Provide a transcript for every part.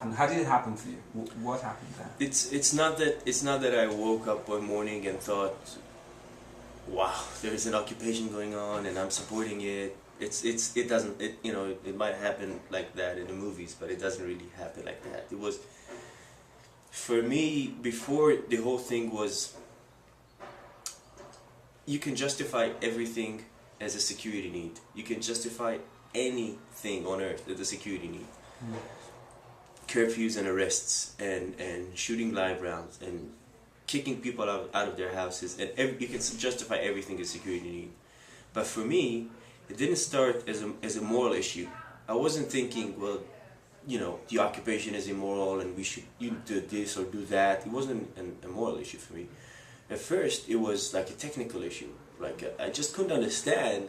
And how did it happen for you? What happened there? It's not that I woke up one morning and thought, wow, there's an occupation going on and I'm supporting it. It doesn't, it might happen like that in the movies, but it doesn't really happen like that. It was, for me, before the whole thing was, you can justify everything as a security need. You can justify anything on earth as a security need. Curfews and arrests and shooting live rounds and kicking people out of their houses, and you can justify everything as security need. But for me, it didn't start as a moral issue. I wasn't thinking, well, the occupation is immoral and we should do this or do that. It wasn't a moral issue for me. At first, it was like a technical issue. Like I just couldn't understand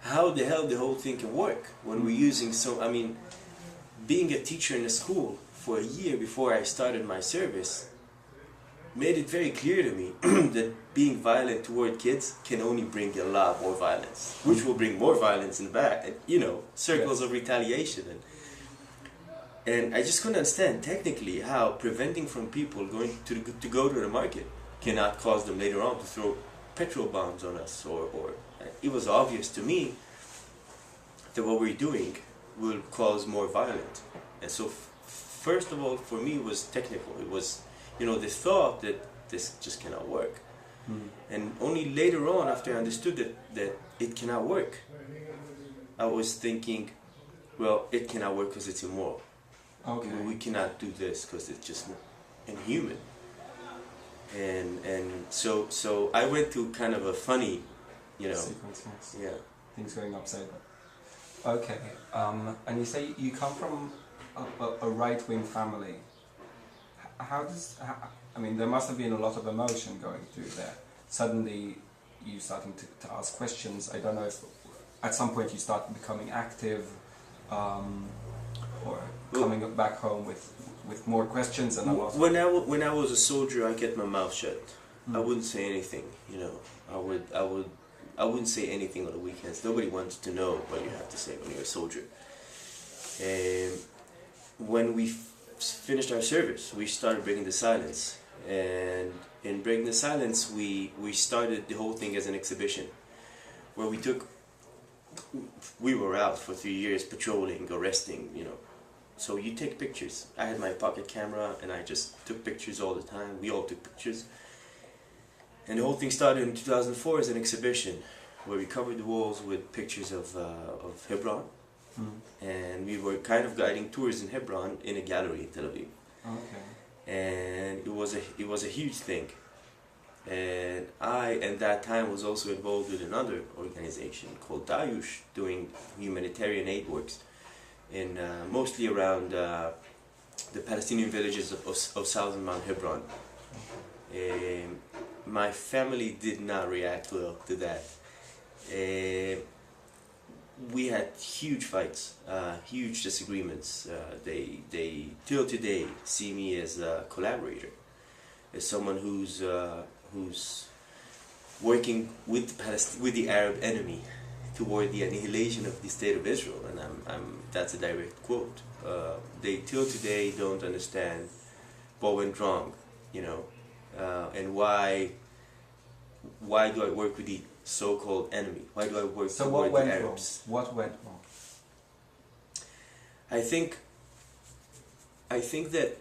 how the hell the whole thing can work when we're using being a teacher in a school for a year before I started my service made it very clear to me that being violent toward kids can only bring a lot more violence, which will bring more violence in the back, and circles of retaliation. And I just couldn't understand technically how preventing from people going to go to the market cannot cause them later on to throw petrol bombs on us, or it was obvious to me that what we're doing will cause more violence. And so first of all, for me, it was technical. It was, the thought that this just cannot work. And only later on, after I understood that it cannot work, I was thinking, well, it cannot work because it's immoral. Okay. We cannot do this because it's just inhuman. And so I went through kind of a funny, sequence, yes. Yeah. Things going upside down. Okay, and you say you come from a right-wing family. There must have been a lot of emotion going through there. Suddenly, you starting to ask questions. I don't know if at some point you start becoming active, or coming back home with more questions and a lot. When I was a soldier, I kept my mouth shut. I wouldn't say anything. I wouldn't say anything on the weekends. Nobody wants to know what you have to say when you're a soldier. And when we finished our service, we started breaking the silence. And in breaking the silence, we started the whole thing as an exhibition, where we were out for 3 years patrolling, arresting, So you take pictures. I had my pocket camera and I just took pictures all the time. We all took pictures. And the whole thing started in 2004 as an exhibition where we covered the walls with pictures of Hebron. And we were kind of guiding tours in Hebron in a gallery in Tel Aviv. Okay. And it was a huge thing. And I, at that time, was also involved with another organization called Dayush, doing humanitarian aid works, in mostly around the Palestinian villages of southern Mount Hebron. My family did not react well to that. We had huge fights, huge disagreements. They till today see me as a collaborator, as someone who's working with the Arab enemy toward the annihilation of the state of Israel, and that's a direct quote. They till today don't understand what went wrong, and why do I work with the so-called enemy? Why do I work toward the Arabs? What went wrong? I think that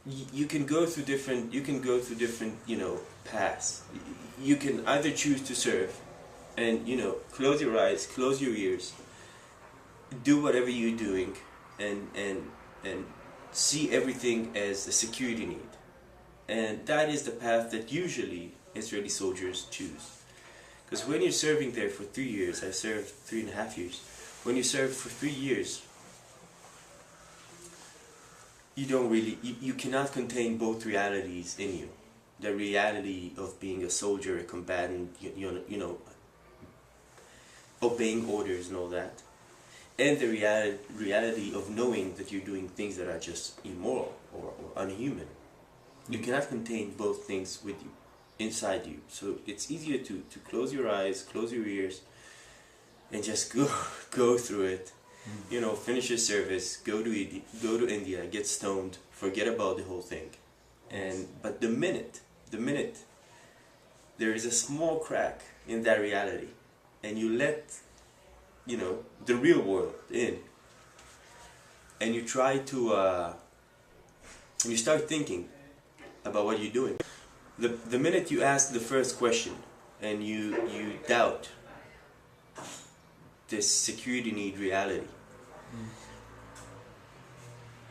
you can go through different paths. You can either choose to serve and close your eyes, close your ears, do whatever you're doing, and see everything as a security need. And that is the path that usually Israeli soldiers choose. Because when you're serving there for 3 years, I served 3.5 years, when you serve for 3 years, you cannot contain both realities in you. The reality of being a soldier, a combatant, obeying orders and all that, and the reality of knowing that you're doing things that are just immoral or unhuman. You cannot contain both things with you, inside you. So it's easier to close your eyes, close your ears, and just go through it. You know, finish your service, go to India, get stoned, forget about the whole thing. But the minute there is a small crack in that reality, and you let, you know, the real world in, and you try to and you start thinking about what you're doing. The minute you ask the first question and you doubt this security need reality,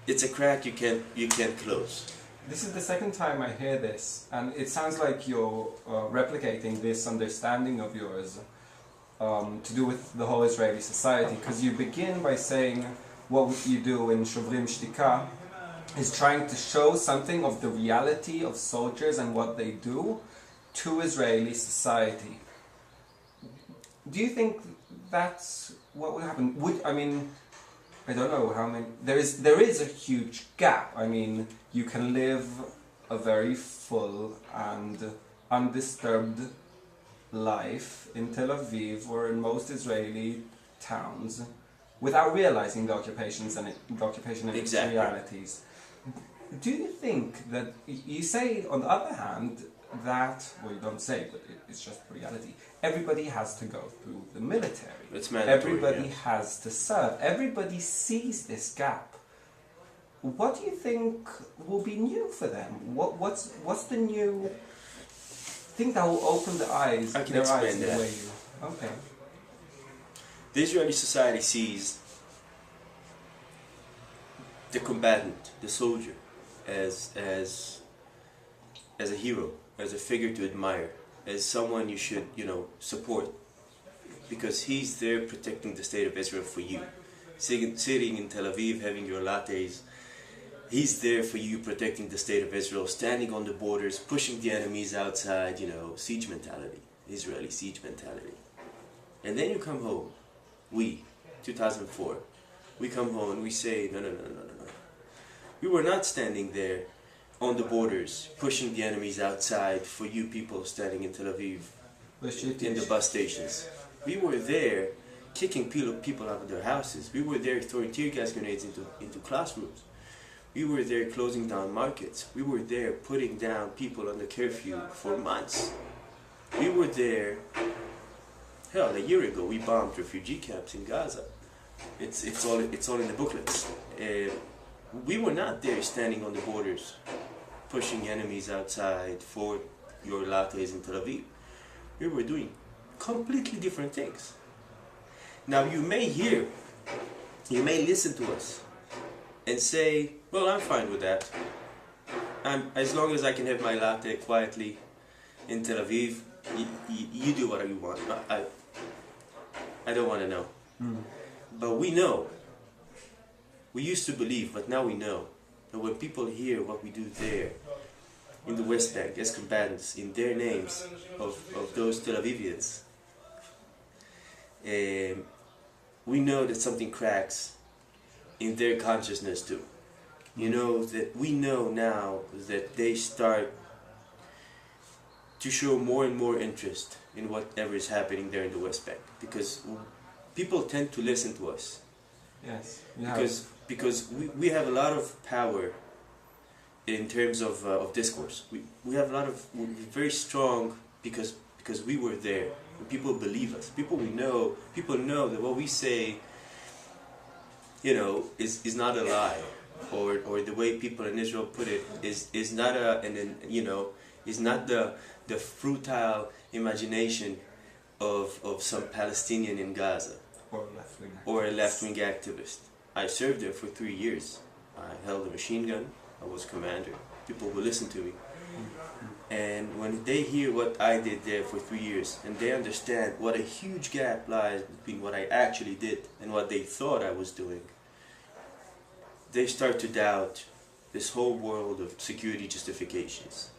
it's a crack you can't close. This is the second time I hear this, and it sounds like you're replicating this understanding of yours to do with the whole Israeli society, because you begin by saying what you do in Shovrim Shtika is trying to show something of the reality of soldiers and what they do to Israeli society. Do you think that's what would happen? I don't know how many. There is a huge gap. I mean, you can live a very full and undisturbed life in Tel Aviv or in most Israeli towns without realizing the occupation and its Exactly. realities. Do you think that you say, on the other hand, that, well, you don't say, but it's just reality. Everybody has to go through the military. It's mandatory. Everybody Yeah. has to serve. Everybody sees this gap. What do you think will be new for them? What's the new thing that will open the eyes? I can their explain eyes in the that. way you. Okay. The Israeli society sees the combatant, the soldier, as a hero, as a figure to admire, as someone you should, you know, support, because he's there protecting the state of Israel for you. Sitting in Tel Aviv, having your lattes, he's there for you, protecting the state of Israel, standing on the borders, pushing the enemies outside, you know, siege mentality, Israeli siege mentality. And then you come home, 2004, we come home and we say, no. We were not standing there on the borders, pushing the enemies outside for you people standing in Tel Aviv, in the bus stations. We were there kicking people out of their houses. We were there throwing tear gas grenades into classrooms. We were there closing down markets. We were there putting down people under curfew for months. We were there, hell, a year ago we bombed refugee camps in Gaza. It's all in the booklets. We were not there standing on the borders, pushing enemies outside for your lattes in Tel Aviv. We were doing completely different things. Now you may listen to us and say, well, I'm fine with that. As long as I can have my latte quietly in Tel Aviv, you do whatever you want. I don't want to know. But we know. We used to believe, but now we know that when people hear what we do there in the West Bank as combatants, in their names of those Tel Avivians, we know that something cracks in their consciousness too. You know, that we know now that they start to show more and more interest in whatever is happening there in the West Bank, because people tend to listen to us. Yes. Because we have a lot of power in terms of discourse. We have a lot of, we're very strong because we were there. And people believe us. People know that what we say, you know, is not a lie, or the way people in Israel put it is not is not the futile imagination of some Palestinian in Gaza or a left-wing activist. I served there for 3 years. I held a machine gun. I was commander. People would listen to me. And when they hear what I did there for 3 years, and they understand what a huge gap lies between what I actually did and what they thought I was doing, they start to doubt this whole world of security justifications.